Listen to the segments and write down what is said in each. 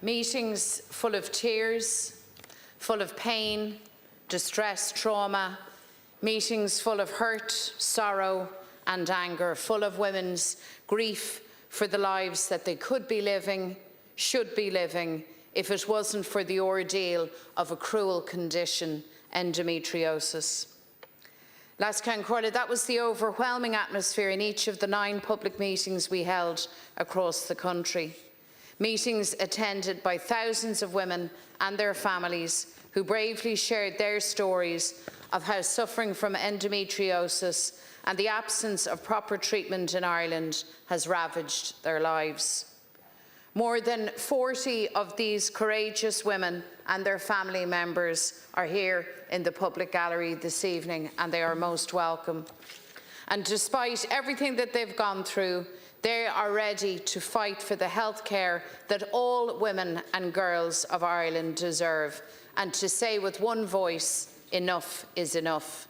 Meetings full of tears, full of pain, distress, trauma, meetings full of hurt, sorrow and anger, full of women's grief for the lives that they could be living, should be living, if it wasn't for the ordeal of a cruel condition, endometriosis. Last Cancrella, that was the overwhelming atmosphere in each of the 9 public meetings we held across the country. Meetings attended by thousands of women and their families who bravely shared their stories of how suffering from endometriosis and the absence of proper treatment in Ireland has ravaged their lives. More than 40 of these courageous women and their family members are here in the public gallery this evening, and they are most welcome. And despite everything that they've gone through, they are ready to fight for the health care that all women and girls of Ireland deserve, and to say with one voice, enough is enough.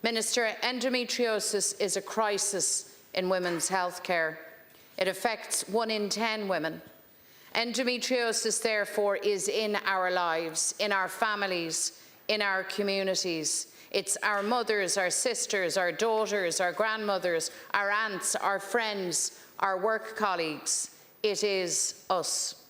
Minister, endometriosis is a crisis in women's health care. It affects 1 in 10 women. Endometriosis, therefore, is in our lives, in our families, in our communities. It's our mothers, our sisters, our daughters, our grandmothers, our aunts, our friends, our work colleagues. It is us.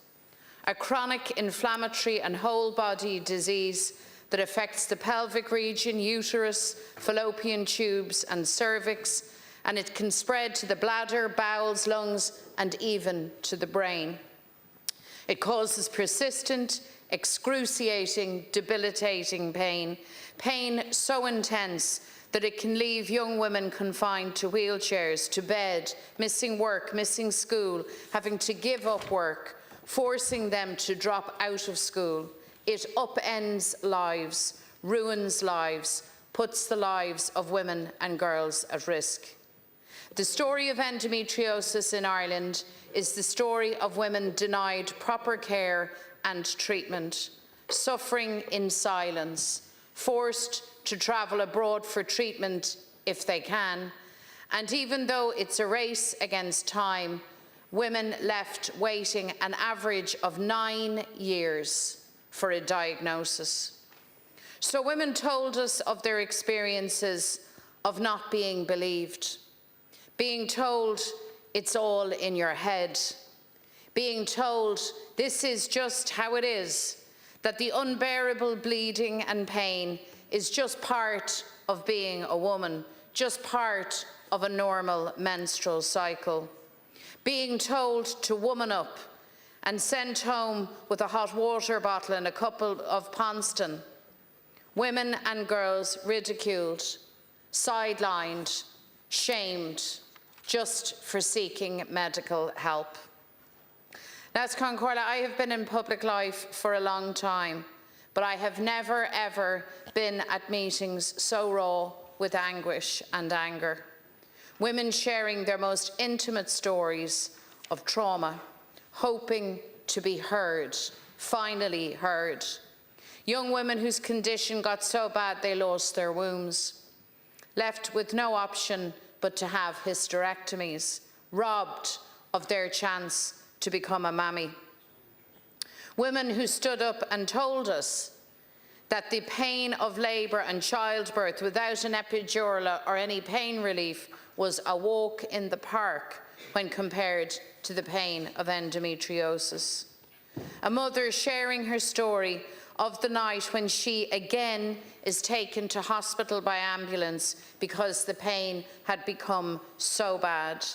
A chronic inflammatory and whole body disease that affects the pelvic region, uterus, fallopian tubes and cervix, and it can spread to the bladder, bowels, lungs and even to the brain. It causes persistent, excruciating, debilitating pain, pain so intense that it can leave young women confined to wheelchairs, to bed, missing work, missing school, having to give up work, forcing them to drop out of school. It upends lives, ruins lives, puts the lives of women and girls at risk. The story of endometriosis in Ireland is the story of women denied proper care and treatment, suffering in silence, forced to travel abroad for treatment if they can, and even though it's a race against time, women left waiting an average of 9 years for a diagnosis. So women told us of their experiences of not being believed, being told it's all in your head, being told this is just how it is, that the unbearable bleeding and pain is just part of being a woman, just part of a normal menstrual cycle. Being told to woman up and sent home with a hot water bottle and a couple of Ponston. Women and girls ridiculed, sidelined, shamed, just for seeking medical help. Last Concordia, I have been in public life for a long time, but I have never ever been at meetings so raw with anguish and anger. Women sharing their most intimate stories of trauma, hoping to be heard, finally heard. Young women whose condition got so bad they lost their wombs, left with no option but to have hysterectomies, robbed of their chance to become a mammy. Women who stood up and told us that the pain of labour and childbirth without an epidural or any pain relief was a walk in the park when compared to the pain of endometriosis. A mother sharing her story of the night when she again is taken to hospital by ambulance because the pain had become so bad.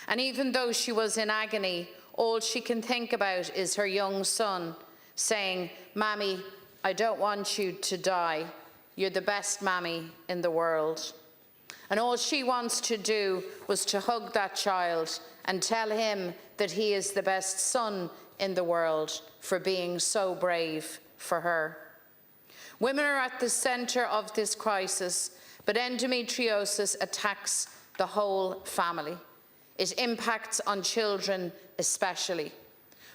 And even though she was in agony, all she can think about is her young son saying, "Mammy, I don't want you to die. You're the best mammy in the world." And all she wants to do was to hug that child and tell him that he is the best son in the world for being so brave for her. Women are at the centre of this crisis, but endometriosis attacks the whole family. It impacts on children especially.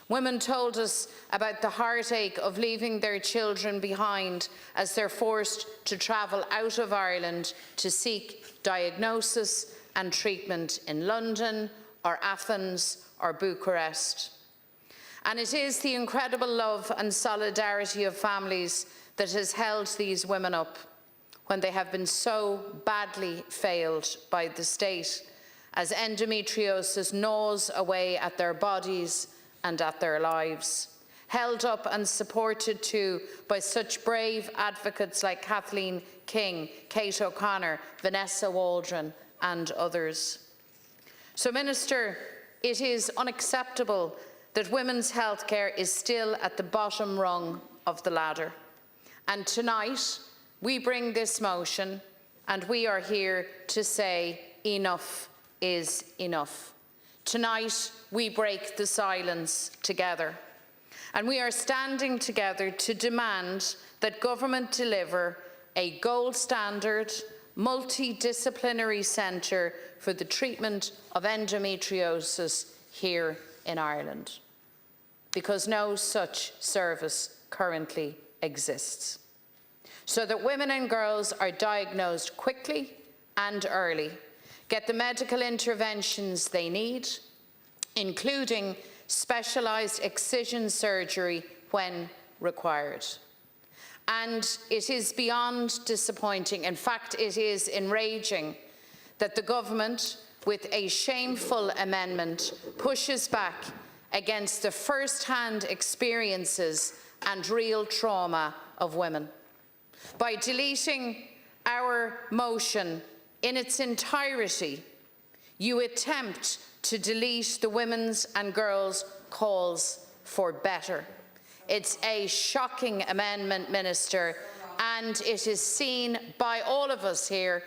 Women told us about the heartache of leaving their children behind as they're forced to travel out of Ireland to seek diagnosis and treatment in London or Athens or Bucharest. And it is the incredible love and solidarity of families that has held these women up when they have been so badly failed by the state, as endometriosis gnaws away at their bodies and at their lives. Held up and supported too by such brave advocates like Kathleen King, Kate O'Connor, Vanessa Waldron and others. So, Minister, it is unacceptable that women's healthcare is still at the bottom rung of the ladder. And tonight, we bring this motion and we are here to say enough is enough. Tonight, we break the silence together. And we are standing together to demand that government deliver a gold standard, multidisciplinary centre for the treatment of endometriosis here in Ireland, because no such service currently exists. So that women and girls are diagnosed quickly and early, get the medical interventions they need, including specialised excision surgery when required. And it is beyond disappointing, in fact it is enraging, that the government, with a shameful amendment, pushes back against the first-hand experiences and real trauma of women. By deleting our motion in its entirety, you attempt to delete the women's and girls' calls for better. It's a shocking amendment, Minister, and it is seen by all of us here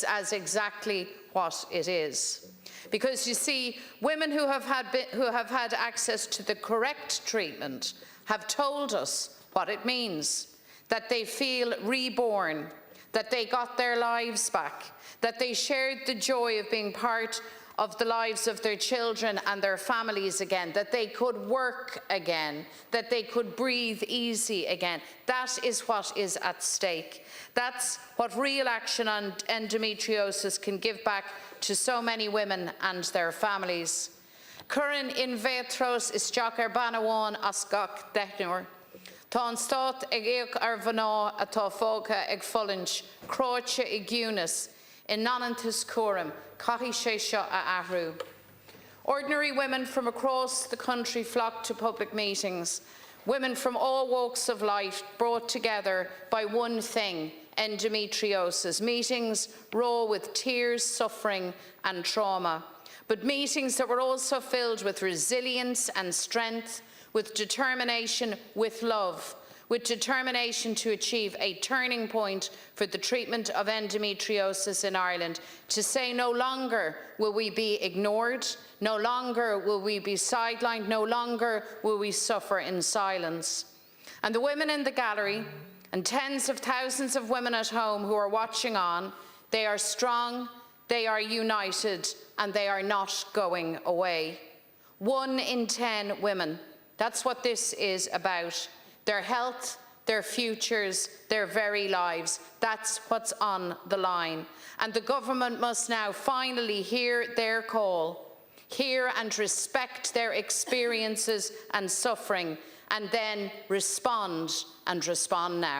as exactly what it is. Because you see, women who have had access to the correct treatment have told us what it means, that they feel reborn, that they got their lives back, that they shared the joy of being part of the lives of their children and their families again, that they could work again, that they could breathe easy again. That is what is at stake. That's what real action on endometriosis can give back to so many women and their families. Curran in Vétros is Jack Banawan asgach Dechnor. Tá an stát ag éoch ar bhaná atá fóga ag folinch, cróite ag Eunice, in Nonantas Coram, Cahi sé seo a ahrú. Ordinary women from across the country flock to public meetings. Women from all walks of life brought together by one thing, endometriosis. Meetings raw with tears, suffering and trauma. But meetings that were also filled with resilience and strength, with determination, with love, with determination to achieve a turning point for the treatment of endometriosis in Ireland, to say no longer will we be ignored, no longer will we be sidelined, no longer will we suffer in silence. And the women in the gallery and tens of thousands of women at home who are watching on, they are strong, they are united, and they are not going away. 1 in 10 women, that's what this is about. Their health, their futures, their very lives. That's what's on the line. And the government must now finally hear their call, hear and respect their experiences and suffering, and then respond, and respond now.